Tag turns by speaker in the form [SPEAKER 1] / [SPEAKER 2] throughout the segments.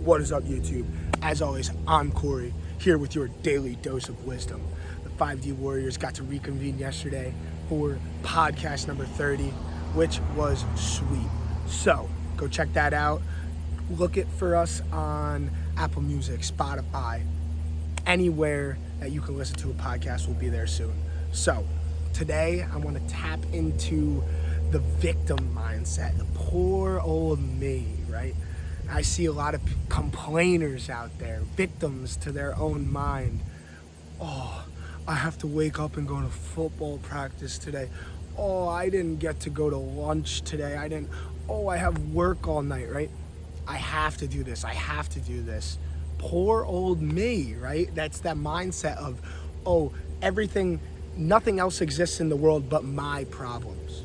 [SPEAKER 1] What is up, YouTube? As always, I'm Corey, here with your daily dose of wisdom. The 5D Warriors got to reconvene yesterday for podcast number 30, which was sweet. So, go check that out. Look it for us on Apple Music, Spotify, anywhere that you can listen to a podcast will be there soon. So, today I want to tap into the victim mindset, the poor old me, right? I see a lot of complainers out there, victims to their own mind. Oh, I have to wake up and go to football practice today. Oh, I didn't get to go to lunch today. I have work all night, right? I have to do this. I have to do this. Poor old me, right? That's that mindset of, nothing else exists in the world but my problems,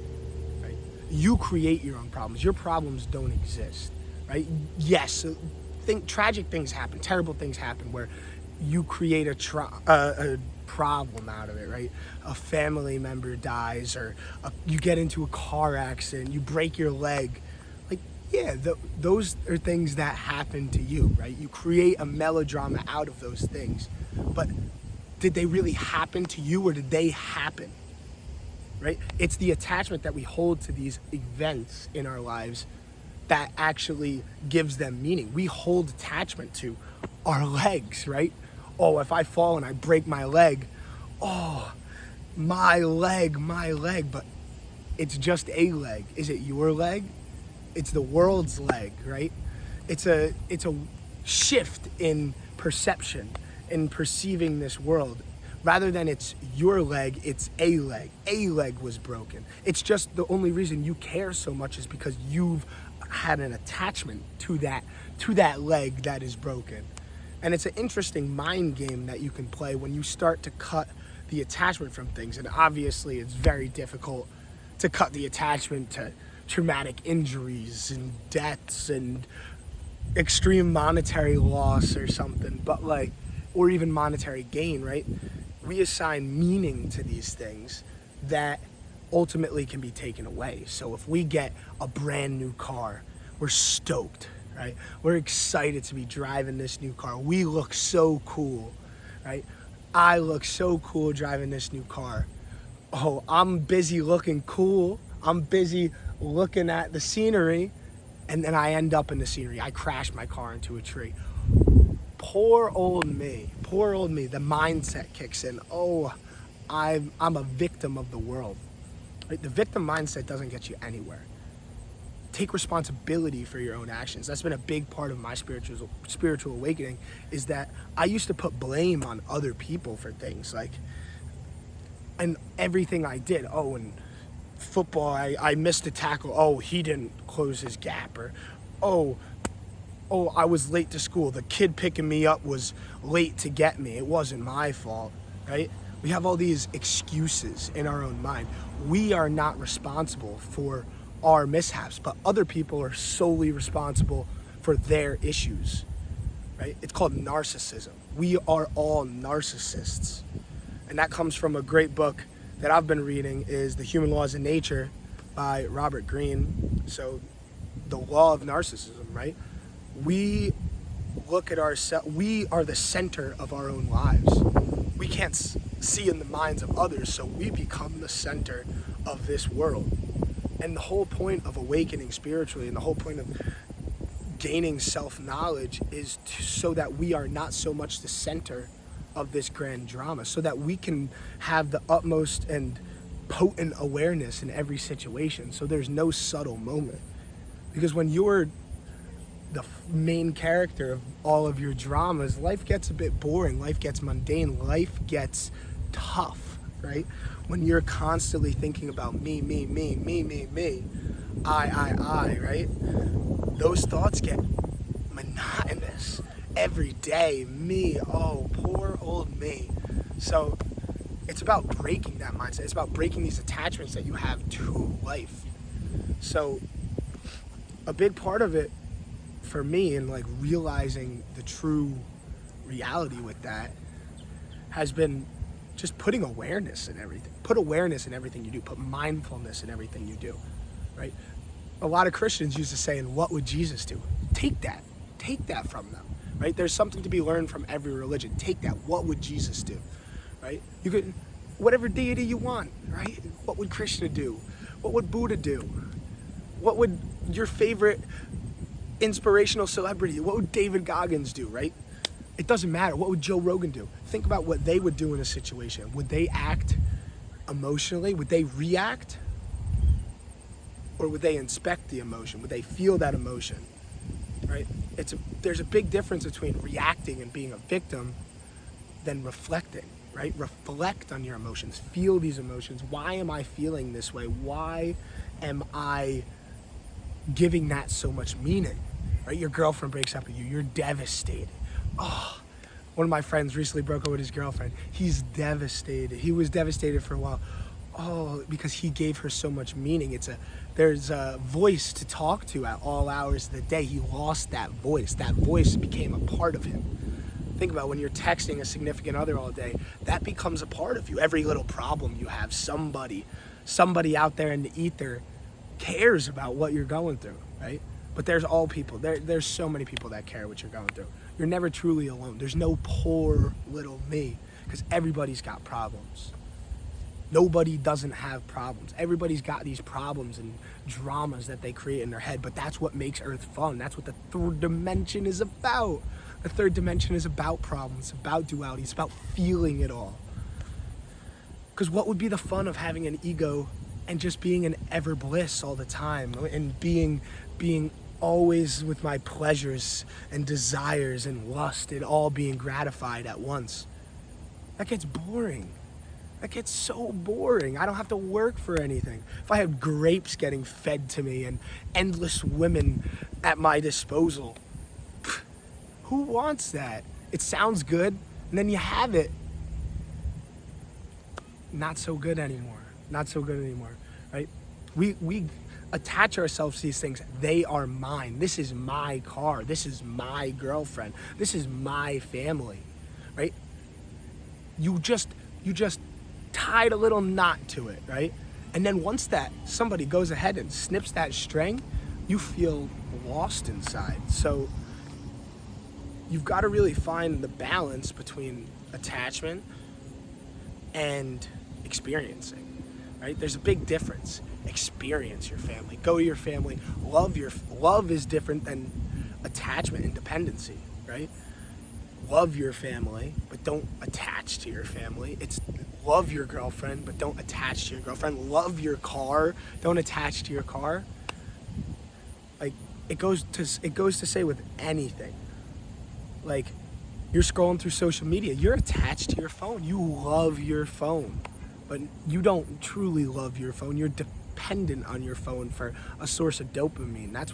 [SPEAKER 1] right? You create your own problems. Your problems don't exist. Right? Yes, tragic things happen, terrible things happen where you create a problem out of it, right? A family member dies, or you get into a car accident, you break your leg. Those are things that happen to you, right? You create a melodrama out of those things. But did they really happen to you, or did they happen? Right? It's the attachment that we hold to these events in our lives that actually gives them meaning. We hold attachment to our legs, right? Oh, if I fall and I break my leg, my leg, but it's just a leg. Is it your leg? It's the world's leg, right? It's a shift in perception, in perceiving this world. Rather than it's your leg, it's a leg. A leg was broken. It's just the only reason you care so much is because you've had an attachment to that leg that is broken. And it's an interesting mind game that you can play when you start to cut the attachment from things. And obviously it's very difficult to cut the attachment to traumatic injuries and deaths and extreme monetary loss or something, or even monetary gain, right? We assign meaning to these things that ultimately can be taken away. So if we get a brand new car, we're stoked, right? We're excited to be driving this new car. We look so cool, right? I look so cool driving this new car. Oh, I'm busy looking cool. I'm busy looking at the scenery, and then I end up in the scenery. I crash my car into a tree. Poor old me, the mindset kicks in. Oh, I'm a victim of the world. Right? The victim mindset doesn't get you anywhere. Take responsibility for your own actions. That's been a big part of my spiritual awakening, is that I used to put blame on other people for things, and everything I did. Oh, in football, I missed a tackle. Oh, he didn't close his gap. Or, I was late to school. The kid picking me up was late to get me. It wasn't my fault, right? We have all these excuses in our own mind. We are not responsible for our mishaps, but other people are solely responsible for their issues, right? It's called narcissism. We are all narcissists. And that comes from a great book that I've been reading, is The Human Laws of Nature by Robert Greene. So the law of narcissism, right? We look at ourselves, we are the center of our own lives. We can't see in the minds of others, so we become the center of this world. And the whole point of awakening spiritually, and the whole point of gaining self-knowledge, is so that we are not so much the center of this grand drama, so that we can have the utmost and potent awareness in every situation, so there's no subtle moment. Because when you're the main character of all of your dramas, life gets a bit boring, life gets mundane, life gets tough, right? When you're constantly thinking about me, I, right? Those thoughts get monotonous every day. Me, poor old me. So it's about breaking that mindset. It's about breaking these attachments that you have to life. So a big part of it for me, and realizing the true reality with that, has been just putting awareness in everything. Put awareness in everything you do. Put mindfulness in everything you do, right? A lot of Christians used to say, and what would Jesus do? Take that. take that from them, right? There's something to be learned from every religion. Take that. What would Jesus do, right? You could, whatever deity you want, right? What would Krishna do? What would Buddha do? What would your favorite inspirational celebrity, what would David Goggins do, right? It doesn't matter. What would Joe Rogan do? Think about what they would do in a situation. Would they act emotionally? Would they react? Or would they inspect the emotion? Would they feel that emotion, right? There's a big difference between reacting and being a victim than reflecting, right? Reflect on your emotions. Feel these emotions. Why am I feeling this way? Why am I giving that so much meaning, right? Your girlfriend breaks up with you. You're devastated. Oh, one of my friends recently broke up with his girlfriend. He's devastated. He was devastated for a while. Oh, because he gave her so much meaning. There's a voice to talk to at all hours of the day. He lost that voice. That voice became a part of him. Think about when you're texting a significant other all day, that becomes a part of you. Every little problem you have, somebody out there in the ether cares about what you're going through, right? But there's all people. There's so many people that care what you're going through. You're never truly alone. There's no poor little me, because everybody's got problems. Nobody doesn't have problems. Everybody's got these problems and dramas that they create in their head, but that's what makes Earth fun. That's what the third dimension is about. The third dimension is about problems, about duality, it's about feeling it all. Because what would be the fun of having an ego and just being in ever bliss all the time, and being always with my pleasures and desires and lust and all being gratified at once? That gets boring. That gets so boring. I don't have to work for anything. If I had grapes getting fed to me and endless women at my disposal, who wants that? It sounds good, and then you have it. Not so good anymore. Not so good anymore, right? We attach ourselves to these things. They are mine. This is my car. This is my girlfriend. This is my family, right? You just tied a little knot to it, right? And then once that somebody goes ahead and snips that string, you feel lost inside. So you've got to really find the balance between attachment and experiencing, right? There's a big difference. Experience your family. Go to your family. Love is different than attachment and dependency, right? Love your family, but don't attach to your family. It's love your girlfriend, but don't attach to your girlfriend. Love your car, don't attach to your car. Like, it goes to say with anything. Like, you're scrolling through social media, you're attached to your phone. You love your phone, but you don't truly love your phone. You're dependent on your phone for a source of dopamine. That's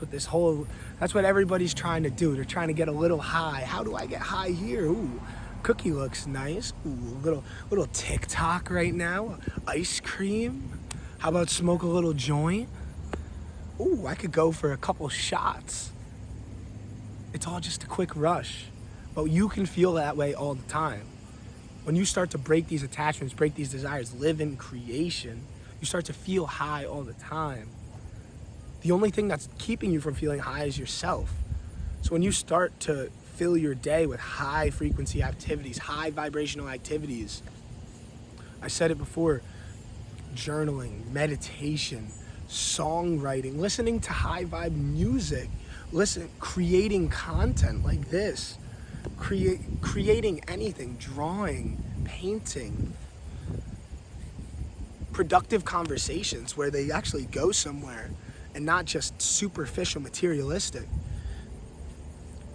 [SPEAKER 1] what everybody's trying to do. They're trying to get a little high. How do I get high here? Ooh, cookie looks nice. Ooh, little TikTok right now. Ice cream. How about smoke a little joint? Ooh, I could go for a couple shots. It's all just a quick rush. But you can feel that way all the time. When you start to break these attachments, break these desires, live in creation, you start to feel high all the time. The only thing that's keeping you from feeling high is yourself. So when you start to fill your day with high frequency activities, high vibrational activities, I said it before, journaling, meditation, songwriting, listening to high vibe music, creating content like this, creating anything, drawing, painting, productive conversations where they actually go somewhere and not just superficial, materialistic.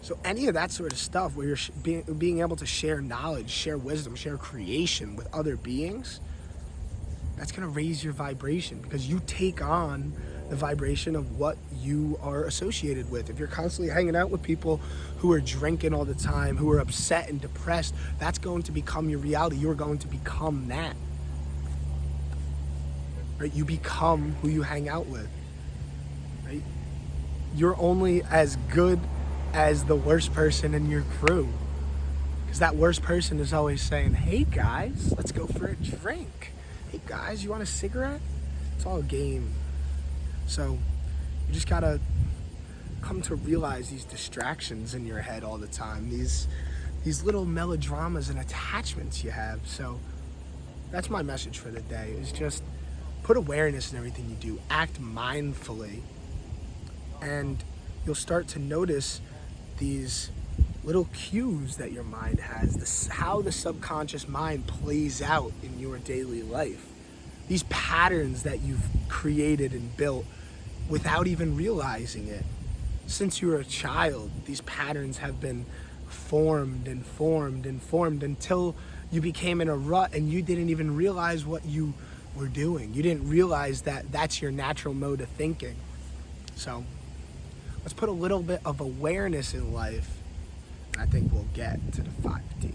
[SPEAKER 1] So any of that sort of stuff where you're being able to share knowledge, share wisdom, share creation with other beings, that's going to raise your vibration, because you take on the vibration of what you are associated with. If you're constantly hanging out with people who are drinking all the time, who are upset and depressed, that's going to become your reality. You're going to become that. Right? You become who you hang out with. Right? You're only as good as the worst person in your crew. Because that worst person is always saying, hey guys, let's go for a drink. Hey guys, you want a cigarette? It's all a game. So you just gotta come to realize these distractions in your head all the time, these little melodramas and attachments you have. So that's my message for the day, is just put awareness in everything you do. Act mindfully, and you'll start to notice these little cues that your mind has, how the subconscious mind plays out in your daily life. These patterns that you've created and built without even realizing it. Since you were a child, these patterns have been formed and formed and formed until you became in a rut and you didn't even realize what you were doing. You didn't realize that that's your natural mode of thinking. So let's put a little bit of awareness in life, and I think we'll get to the 5D.